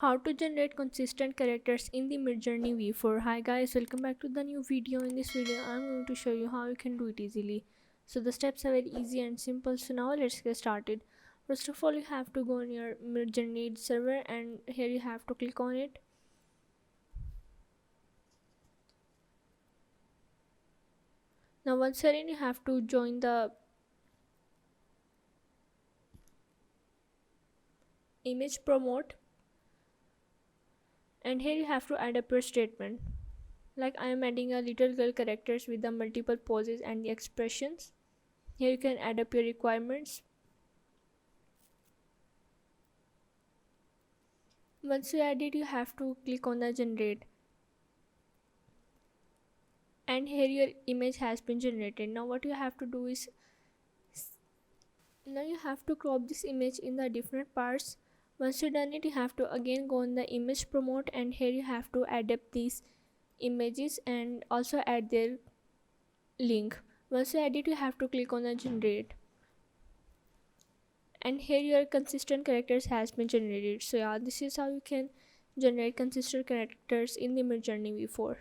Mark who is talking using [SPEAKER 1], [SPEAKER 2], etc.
[SPEAKER 1] How to generate consistent characters in the Midjourney V4. Hi guys, welcome back to the new video. In this video I'm going to show you how you can do it easily. So the steps are very easy and simple. So now let's get started. First of all, you have to go on your Midjourney server, and here you have to click on it. Now once you're in, you have to join the image promote, and here you have to add up your statement. Like I am adding a little girl characters with the multiple poses and the expressions. Here you can add up your requirements. Once you add it, you have to click on the generate, and here your image has been generated. Now what you have to do is, now you have to crop this image in the different parts. Once you done it, you have to again go on the image promote, and here you have to add up these images and also add their link. Once you add it, you have to click on the generate, and here your consistent characters has been generated. So yeah, this is how you can generate consistent characters in the Midjourney V4.